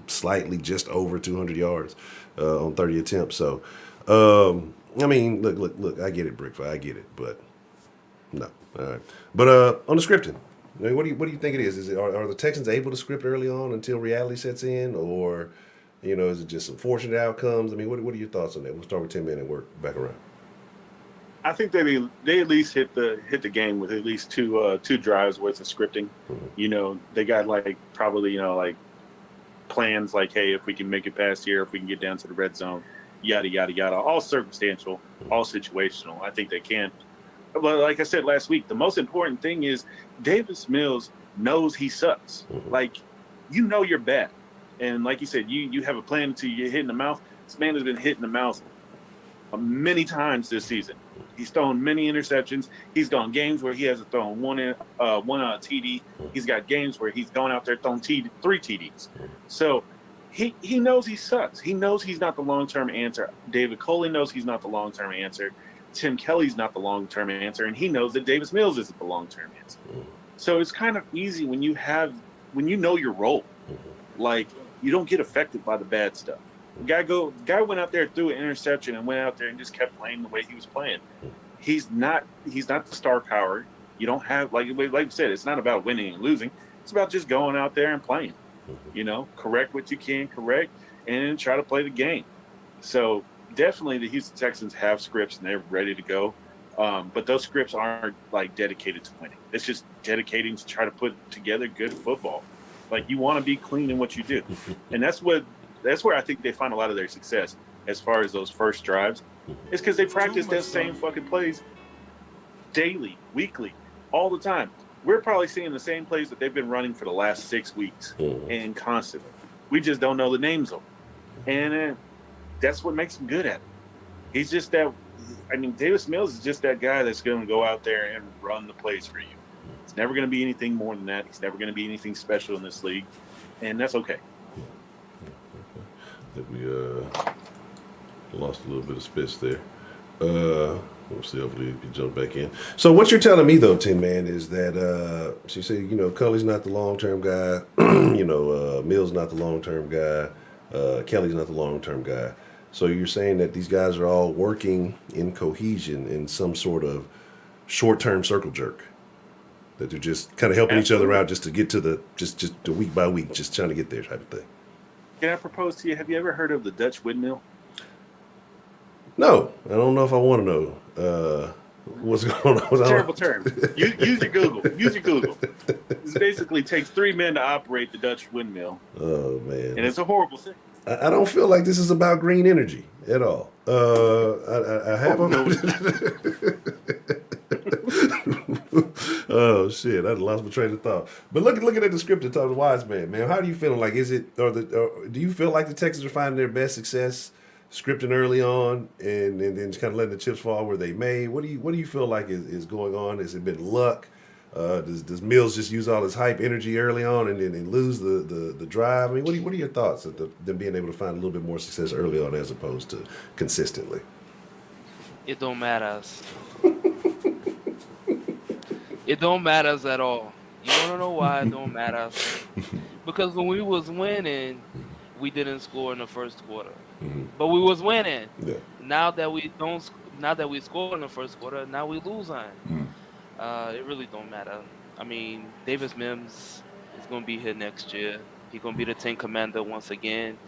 slightly just over 200 yards on 30 attempts. So, I mean, look, I get it, Brickfire, I get it, but no, all right. But on the scripting. I mean, what do you think it is? Are the Texans able to script early on until reality sets in, or is it just some fortunate outcomes? I mean, what are your thoughts on that? We'll start with 10 men and work back around. I think they at least hit the game with at least two drives worth of scripting. Mm-hmm. They got probably plans like, hey, if we can make it past here, if we can get down to the red zone, yada yada yada, all circumstantial, all situational. I think they can. But like I said last week, the most important thing is Davis Mills knows he sucks. Mm-hmm. You're bad. And like you said, you have a plan until you get hit in the mouth. This man has been hit in the mouth many times this season. He's thrown many interceptions. He's gone games where he hasn't thrown one TD. He's got games where he's gone out there thrown 3 TDs. So he knows he sucks. He knows he's not the long-term answer. David Coley knows he's not the long-term answer. Tim Kelly's not the long-term answer, and he knows that Davis Mills isn't the long-term answer. So it's kind of easy when you know your role. You don't get affected by the bad stuff. The guy went out there, threw an interception, and went out there and just kept playing the way he was playing. He's not the star power. You don't have, like you said, it's not about winning and losing. It's about just going out there and playing. Correct what you can correct, and try to play the game. So definitely the Houston Texans have scripts and they're ready to go. But those scripts aren't dedicated to winning. It's just dedicating to try to put together good football. Like, you want to be clean in what you do. And that's where I think they find a lot of their success as far as those first drives. It's because they practice those same fucking plays daily, weekly, all the time. We're probably seeing the same plays that they've been running for the last 6 weeks and constantly. We just don't know the names of them. And that's what makes him good at it. He's just that. I mean, Davis Mills is just that guy that's going to go out there and run the plays for you. It's never going to be anything more than that. He's never going to be anything special in this league, and that's okay. I think we lost a little bit of space there. We'll see. Hopefully, you can jump back in. So, what you're telling me, though, Tin Man, is that she said, Cully's not the long-term guy. Mills not the long-term guy. Kelly's not the long-term guy. So you're saying that these guys are all working in cohesion in some sort of short-term circle jerk, that they're just kind of helping each other out just to get to the week by week, just trying to get there type of thing. Can I propose to you? Have you ever heard of the Dutch windmill? No, I don't know if I want to know what's going on. It's a terrible term. Use your Google. Use your Google. This basically takes 3 men to operate the Dutch windmill. Oh man! And it's a horrible thing. I don't feel like this is about green energy at all. I have Oh shit! I lost my train of thought. But looking at the script of the Wise Man, man, how do you feel? Like, is it or do you feel like the Texans are finding their best success scripting early on and then just kind of letting the chips fall where they may? What do you feel like is going on? Has it been luck? Does Mills just use all his hype energy early on and then lose the drive? I mean, what are your thoughts of them being able to find a little bit more success early on as opposed to consistently? It don't matter. It don't matter at all. You want to know why it don't matter? Because when we was winning, we didn't score in the first quarter, but we was winning. Yeah. Now that we score in the first quarter, now we losing. It really don't matter. I mean, Davis Mims is going to be here next year. He's going to be the tank commander once again.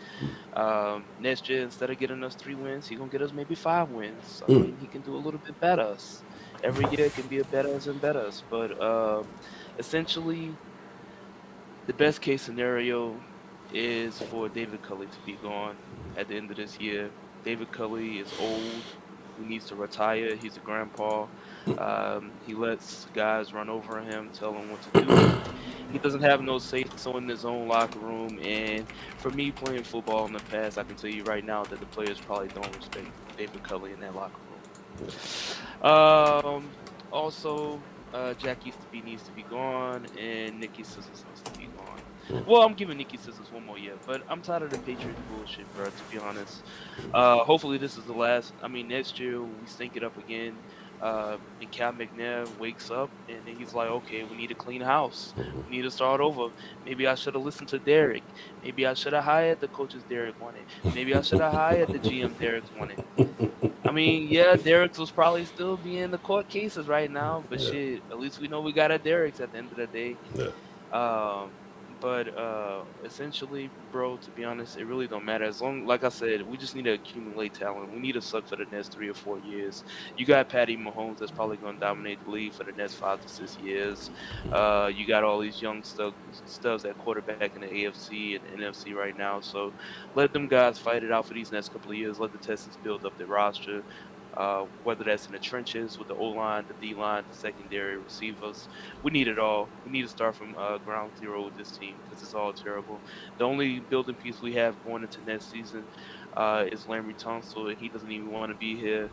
Next year, instead of getting us 3 wins, he's going to get us maybe 5 wins. I mean, he can do a little bit better. Every year can be a better and better. But essentially, the best case scenario is for David Culley to be gone at the end of this year. David Culley is old. He needs to retire. He's a grandpa. He lets guys run over him, tell him what to do. He doesn't have no say-so in his own locker room. And for me, playing football in the past, I can tell you right now that the players probably don't respect David Culley in that locker room. Also, Jack Easterby needs to be gone, and Nikki Scissors needs to be gone. Well, I'm giving Nikki Scissors 1 more year, but I'm tired of the Patriots bullshit, bro, to be honest. Hopefully this is the last. I mean, next year we stink it up again, and Cal McNair wakes up, and then he's like, okay, we need to clean house. We need to start over. Maybe I should have listened to Derek. Maybe I should have hired the coaches Derek wanted. Maybe I should have hired the GM Derek wanted. I mean, yeah, Derek's will probably still be in the court cases right now, but shit, at least we know we got a Derek's at the end of the day. Yeah. But essentially, bro, to be honest, it really don't matter. As long, like I said, we just need to accumulate talent. We need to suck for the next 3 or 4 years. You got Patty Mahomes that's probably going to dominate the league for the next 5 to 6 years. You got all these young studs at quarterback in the AFC and NFC right now. So let them guys fight it out for these next couple of years. Let the Texans build up their roster. Whether that's in the trenches with the O-line, the D-line, the secondary receivers. We need it all. We need to start from ground zero with this team because it's all terrible. The only building piece we have going into next season is Larry Tunsil, and he doesn't even want to be here.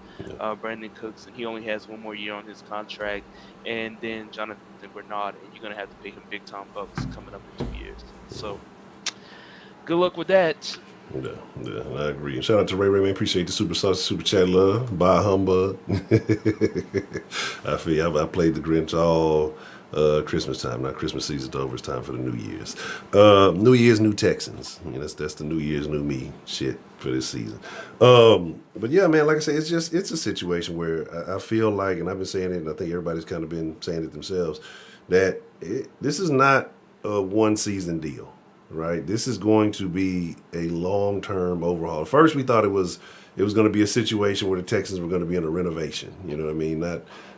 Brandon Cooks, and he only has 1 more year on his contract. And then Jonathan Bernard, and you're going to have to pay him big-time bucks coming up in 2 years. So good luck with that. Yeah, I agree. Shout out to Ray, man. Appreciate the super chat love. Bye, humbug. I feel I played the Grinch all Christmas time. Not Christmas season's over. It's time for the New Year's. New Year's, new Texans. I mean, that's the New Year's, new me shit for this season. But yeah, man, like I say, it's a situation where I feel like, and I've been saying it, and I think everybody's kind of been saying it themselves, that this is not a 1-season deal. Right, this is going to be a long-term overhaul. First, we thought it was it was going to be a situation where the Texans were going to be in a renovation. You know what I mean?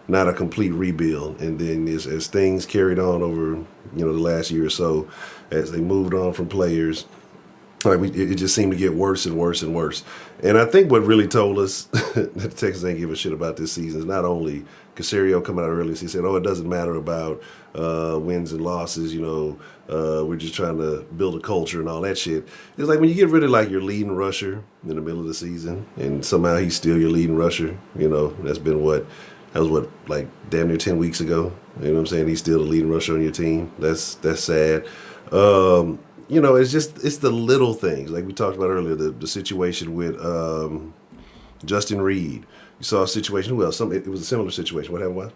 Not a complete rebuild. And then as things carried on over, the last year or so, as they moved on from players, it just seemed to get worse and worse and worse. And I think what really told us that the Texans ain't give a shit about this season is not only Casario coming out earlier, he said, it doesn't matter about wins and losses, we're just trying to build a culture and all that shit. It's like when you get rid of like your leading rusher in the middle of the season and somehow he's still your leading rusher, that was like damn near 10 weeks ago. You know what I'm saying? He's still the leading rusher on your team. That's sad. It's the little things like we talked about earlier. The situation with Justin Reid. You saw a situation. Who else? It was a similar situation. What happened? What?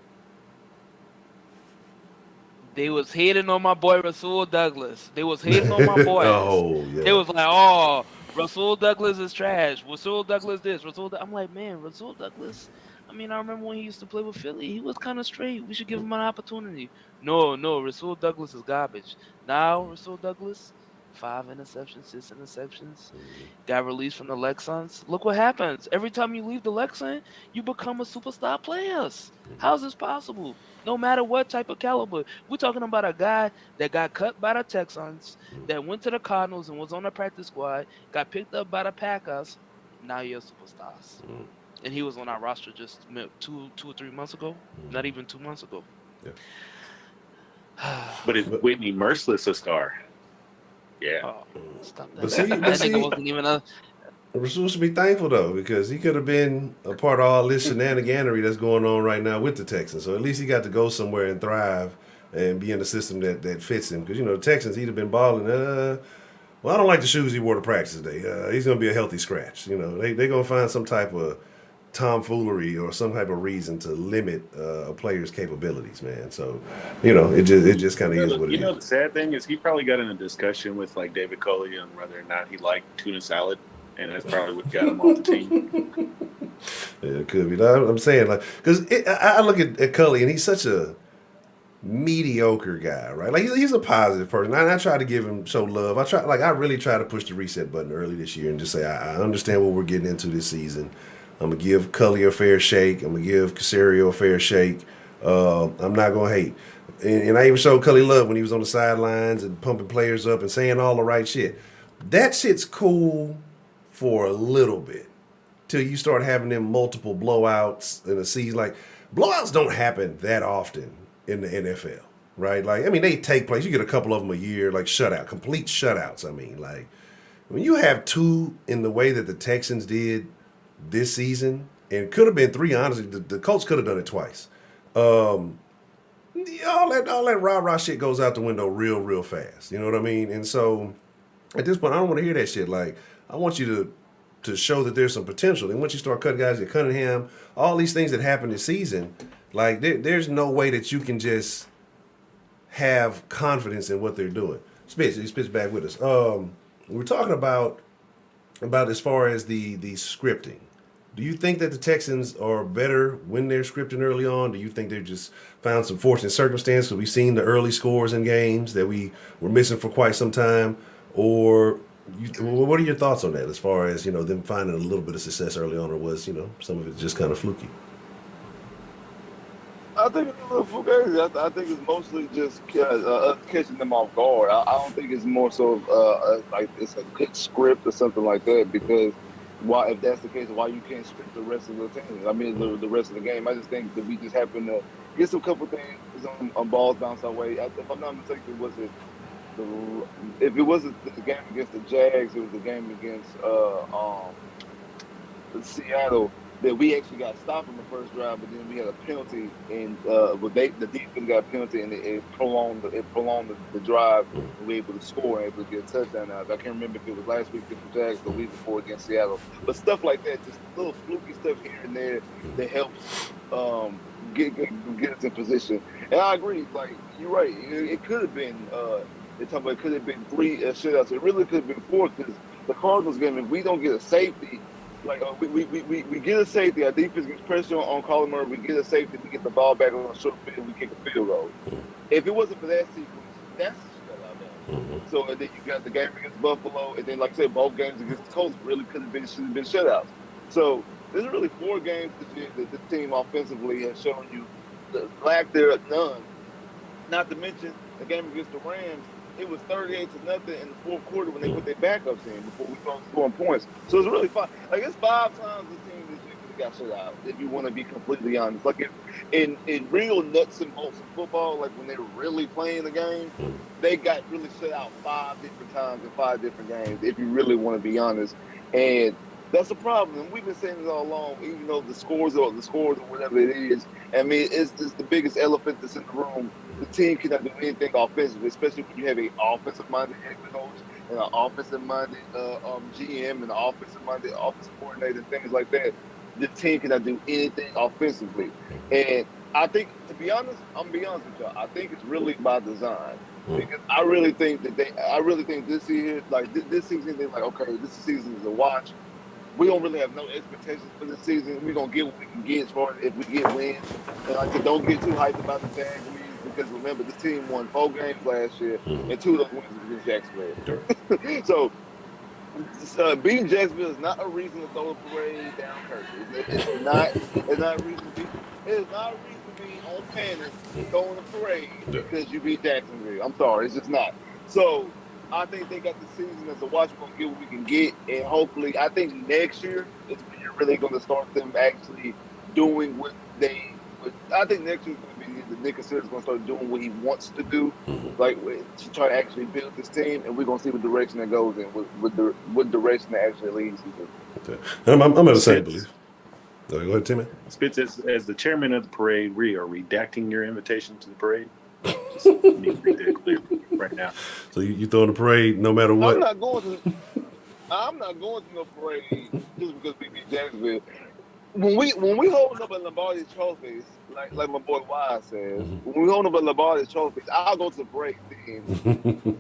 They was hating on my boy Rasul Douglas. They was hating on my boy. Oh yeah. They was like, Rasul Douglas is trash. Rasul Douglas this. I'm like, man, Rasul Douglas. I mean, I remember when he used to play with Philly. He was kind of straight. We should give him an opportunity. No, Rasul Douglas is garbage. Now, Rasul Douglas, 5 interceptions, 6 interceptions. Got released from the Texans. Look what happens. Every time you leave the Texans, you become a superstar player. How is this possible? No matter what type of caliber. We're talking about a guy that got cut by the Texans, that went to the Cardinals and was on the practice squad, got picked up by the Packers. Now you're superstars. And he was on our roster just 2 or 3 months ago. Not even 2 months ago. Yeah. But is Whitney Merciless a star? Yeah. Oh, stop that. But see, that nigga wasn't even a. Rasul should be thankful though, because he could have been a part of all this shenaniganery that's going on right now with the Texans. So at least he got to go somewhere and thrive and be in a system that fits him. Because the Texans, he'd have been balling. Well, I don't like the shoes he wore to practice today. He's gonna be a healthy scratch. They're gonna find some type of tomfoolery or some type of reason to limit a player's capabilities, man. So, it just kind of is what it is. The sad thing is he probably got in a discussion with like David Culley on whether or not he liked tuna salad, and that's probably what got him off the team. Yeah, it could be. I'm saying, like, because I look at Culley and he's such a mediocre guy, right? Like he's a positive person. I try to show love. I really try to push the reset button early this year and just say I understand what we're getting into this season. I'm going to give Culley a fair shake. I'm going to give Casario a fair shake. I'm not going to hate. And I even showed Culley love when he was on the sidelines and pumping players up and saying all the right shit. That shit's cool for a little bit till you start having them multiple blowouts in a season. Like, blowouts don't happen that often in the NFL, right? Like, I mean, they take place. You get a couple of them a year, like complete shutouts. I mean, like, when you have 2 in the way that the Texans did this season, and it could have been 3, honestly. The Colts could have done it twice. All that rah-rah shit goes out the window real fast. You know what I mean? And so, at this point, I don't want to hear that shit. Like, I want you to show that there's some potential. And once you start cutting guys like Cunningham, all these things that happened this season, like, there's no way that you can just have confidence in what they're doing. Spitz back with us. We're talking about as far as the scripting. Do you think that the Texans are better when they're scripting early on? Do you think they just found some fortunate circumstance because we've seen the early scores in games that we were missing for quite some time? Or what are your thoughts on that as far as, them finding a little bit of success early on, or was, some of it just kind of fluky? I think it's a little fugazi. I think it's mostly just catching them off guard. I don't think it's more so like it's a good script or something like that, because if that's the case, why you can't script the rest of the team? I mean, the rest of the game. I just think that we just happen to get some couple things on balls bounce our way. If I'm not mistaken, if it wasn't the game against the Jags, it was the game against Seattle, that we actually got stopped in the first drive, but then we had a penalty, and the defense got a penalty, and it prolonged the drive, and we were able to score and able to get a touchdown out. I can't remember if it was last week against the Jags or the week before against Seattle, but stuff like that, just little fluky stuff here and there that helps get us in position. And I agree, like, you're right, it could have been it could have been 3 shutouts. It really could have been 4, because the Cardinals game, if we don't get a safety. Like we get a safety, our defense gets pressure on Colin Murray, we get a safety, we get the ball back on the short field, we kick a field goal. If it wasn't for that sequence, that's a shutout. So then you got the game against Buffalo, and then like I said, both games against the Colts really should have been shutouts. So there's really 4 games this year that this team offensively has shown you the lack there of none. Not to mention the game against the Rams, it was 38-0 in the fourth quarter when they put their backups in before we started scoring points. So it's really fun. Like it's 5 times this team this year could have got shut out. If you want to be completely honest, like in real nuts and bolts of football, like when they were really playing the game, they got really shut out 5 different times in 5 different games. If you really want to be honest, and that's a problem. And we've been saying it all along, even though the scores or whatever it is. I mean, it's the biggest elephant that's in the room. The team cannot do anything offensively, especially when you have an offensive-minded head coach and an offensive-minded GM and an offensive-minded offensive coordinator and things like that. The team cannot do anything offensively. And I think, to be honest, I'm gonna be honest with y'all. I think it's really by design because I really think this year, like this season, they're like, okay, this season is a watch. We don't really have no expectations for this season. We're gonna get what we can get as far as if we get wins. And like I said, don't get too hyped about the tag wins because remember this team won 4 games last year and 2 of those wins was against Jacksonville. So beating Jacksonville is not a reason to throw a parade down Kirby. It's not. It's not a reason to be. It's not a reason to be on panic throwing a parade because you beat Jacksonville. I'm sorry, it's just not. So I think they got the season as a watch. We're gonna get what we can get, and hopefully, I think next year is when you're really gonna start them actually doing what they. I think next year is gonna be the Nick Caesar's gonna start doing what he wants to do, like to try to actually build this team, and we're gonna see what direction it goes in, what direction it actually leads to. Okay. I'm of the same belief. Go ahead, Timmy. Spitz, as the chairman of the parade, we are redacting your invitation to the parade. Just need to make that clear right now. So you throwing the parade no matter what? I'm not going to no parade just because we beat Jacksonville. When we holding up at Lombardi's trophies, like my boy Wise says, when we holding up at Lombardi's trophies, I'll go to the parade then.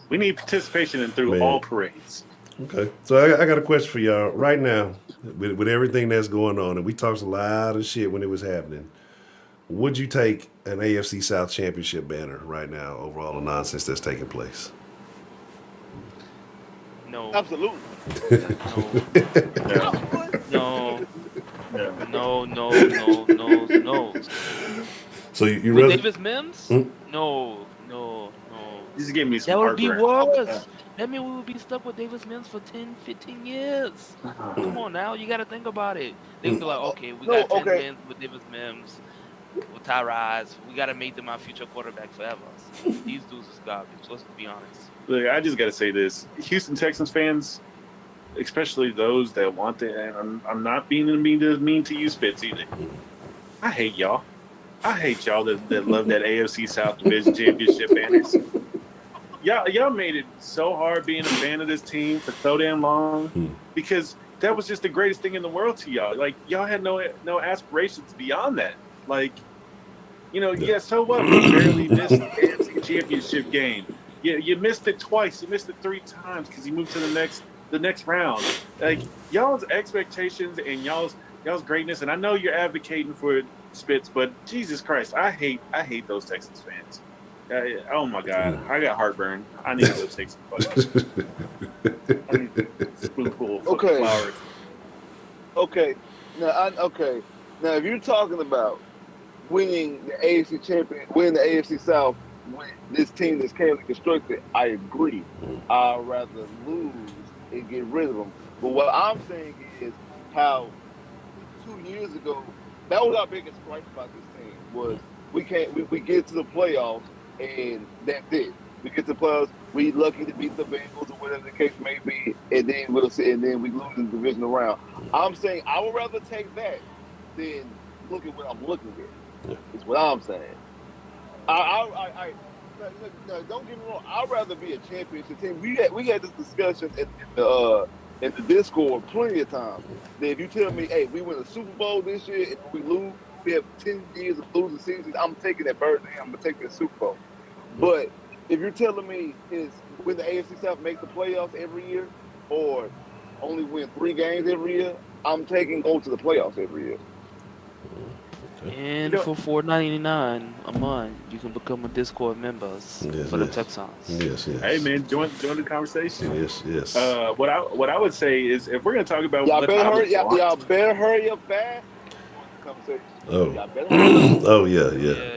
We need participation through all parades. Okay, so I got a question for y'all right now. With everything that's going on, and we talked a lot of shit when it was happening, would you take an AFC South championship banner right now over all the nonsense that's taking place? No. Absolutely. No. So you With really Davis Mims? No. This is giving me some That would be heartburn. worse. That means we would be stuck with Davis Mims for 10, 15 years. Come on now, you got to think about it. They would be like, okay, we got 10 wins with Davis Mims, with Tyrod. We got to make them our future quarterback forever. These dudes is garbage. Let's be honest. Look, I just got to say this. Houston Texans fans, especially those that want it, and I'm not being mean to you, Spitz, either. I hate y'all. I hate y'all that love that AFC South Division Championship banners. Y'all made it so hard being a fan of this team for so damn long because that was just the greatest thing in the world to y'all. Like, y'all had no aspirations beyond that. Like, so what? We barely missed the AFC Championship game. You missed it twice. You missed it 3 times because you moved to the next round. Like, y'all's expectations and y'all's greatness, and I know you're advocating for it, Spitz, but Jesus Christ, I hate those Texans fans. Oh my God, I got heartburn. I need to go take some photos. I need a spoonful of flowers. Okay. Now, if you're talking about winning the AFC South with this team that's currently constructed, I agree. I'd rather lose and get rid of them. But what I'm saying is how 2 years ago, that was our biggest gripe about this team was we get to the playoffs and that's it. We get to the playoffs, we lucky to beat the Bengals or whatever the case may be, and then we lose in the divisional round. I'm saying I would rather take that than look at what I'm looking at. Is what I'm saying. Don't get me wrong. I'd rather be a championship team. We had this discussion in the Discord plenty of times. That if you tell me, hey, we win a Super Bowl this year and we lose, we have 10 years of losing seasons, I'm taking that bird. I'm gonna take that Super Bowl. But if you're telling me is when the AFC South make the playoffs every year, or only win 3 games every year, I'm taking go to the playoffs every year. And for $4.99 a month, you can become a Discord member for the Texans. Yes. Hey man, join the conversation. Yes. What I would say is if we're gonna talk about Y'all what better I would hurry. want, Y'all better hurry up fast. Join the conversation. Oh. Y'all better hurry up. Oh yeah.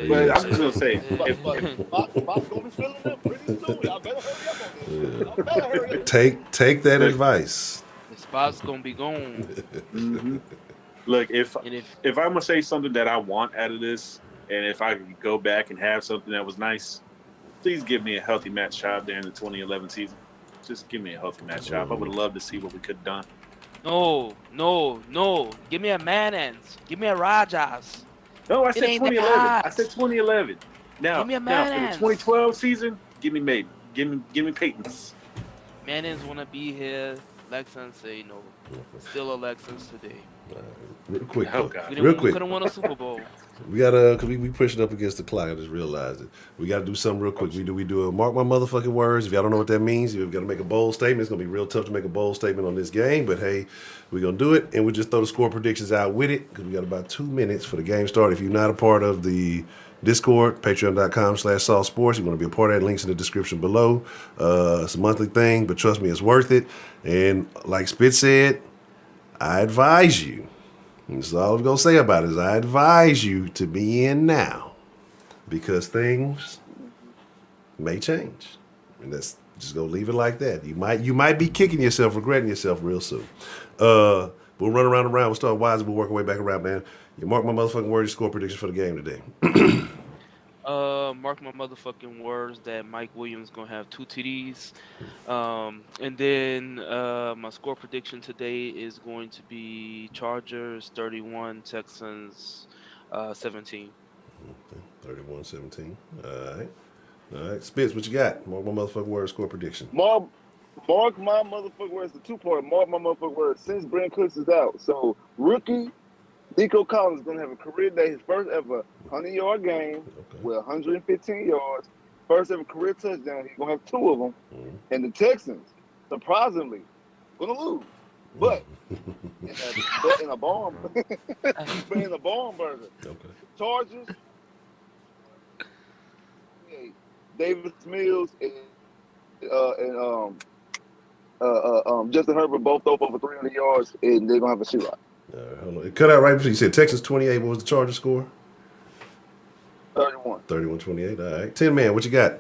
but I'm just gonna say But Bob's gonna be filling up pretty soon. Y'all better hurry up on this. Y'all better hurry up. Take that advice. The spot's gonna be gone. Mm-hmm. Look, if And I'm gonna say something that I want out of this, and if I could go back and have something that was nice, please give me a healthy Matt Schaub during the 2011 season. Just give me a healthy Matt Schaub. I would have loved to see what we could have done. No. Give me a Mannens. Give me a Rajas. No, I It said ain't the 2011. I Pats. said 2011. Now, Give me a now for the Mannens. 2012 season, give me Maiden. Give me Peyton's. Mannens wanna be here. Lexans say no. Still a Lexans today. Real quick, Oh, though. God. We Real quick. couldn't win a Super Bowl. We gotta, cause we pushing up against the clock. I just realized it. We gotta do something real quick. We do a mark my motherfucking words. If y'all don't know what that means, you've got to make a bold statement. It's gonna be real tough to make a bold statement on this game, but hey, we're gonna do it, and we just throw the score predictions out with it because we got about 2 minutes for the game start. If you're not a part of the Discord, patreon.com/SaltSports. You want to be a part of that. Links in the description below. It's a monthly thing, but trust me, it's worth it. And like Spit said, I advise you. That's all I'm going to say about it is I advise you to be in now because things may change. And that's just going to leave it like that. You might be kicking yourself, regretting yourself real soon. We'll run around. We'll start wise and we'll work our way back around, man. You mark my motherfucking words, score prediction for the game today. Mark my motherfucking words that Mike Williams gonna have 2 TDs. And then my score prediction today is going to be Chargers 31, Texans 17. 31-17. All right. Spitz, what you got? Mark my motherfucking words, score prediction. Mark my motherfucking words. The 2-part. Mark my motherfucking words. Since Brent Cooks is out, so rookie Nico Collins is gonna have a career day, his first ever 100-yard game with 115 yards, first ever career touchdown. He's gonna have 2 of them, and the Texans, surprisingly, gonna lose, but in a barn, but in a barn burger. Okay. Chargers, Davis Mills and Justin Herbert both throw for over 300 yards, and they're gonna have a shootout. Hold on. It cut out right before you said Texas 28. What was the Chargers score? 31. 31-28. All right. 10 man, what you got?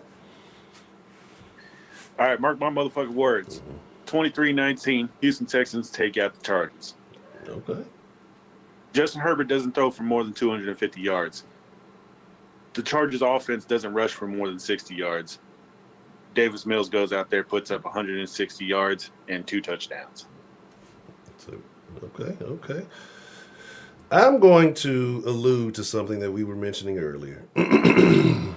All right, mark my motherfucking words. 23-19, Houston Texans take out the Chargers. Okay. Justin Herbert doesn't throw for more than 250 yards. The Chargers offense doesn't rush for more than 60 yards. Davis Mills goes out there, puts up 160 yards and 2 touchdowns. Okay. I'm going to allude to something that we were mentioning earlier. I'm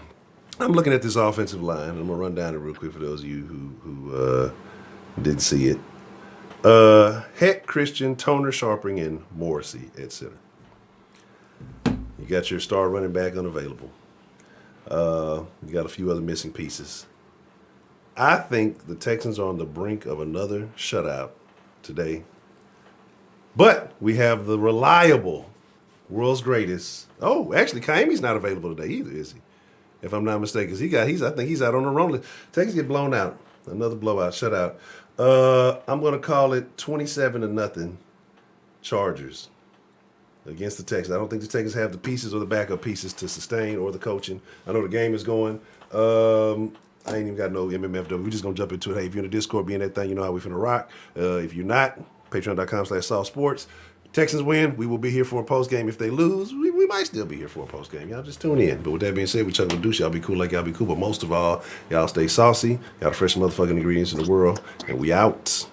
looking at this offensive line. I'm going to run down it real quick for those of you who didn't see it. Heck, Christian, Toner, Sharping, and Morrissey at center. You got your star running back unavailable. You got a few other missing pieces. I think the Texans are on the brink of another shutout today. But we have the reliable, world's greatest. Oh, actually, Kaimi's not available today either, is he? If I'm not mistaken, I think he's out on the run list. Texans get blown out. Another blowout, shutout. I'm going to call it 27-0 Chargers against the Texans. I don't think the Texans have the pieces or the backup pieces to sustain or the coaching. I know the game is going. I ain't even got no MMFW. We're just going to jump into it. Hey, if you're in the Discord, be in that thing, you know how we finna rock. If you're not, patreon.com/SaltSports. Texans win. We will be here for a post game. If they lose, we might still be here for a post game. Y'all just tune in. But with that being said, we chuck with douche. Y'all be cool like y'all be cool. But most of all, y'all stay saucy. Y'all the freshest motherfucking ingredients in the world. And we out.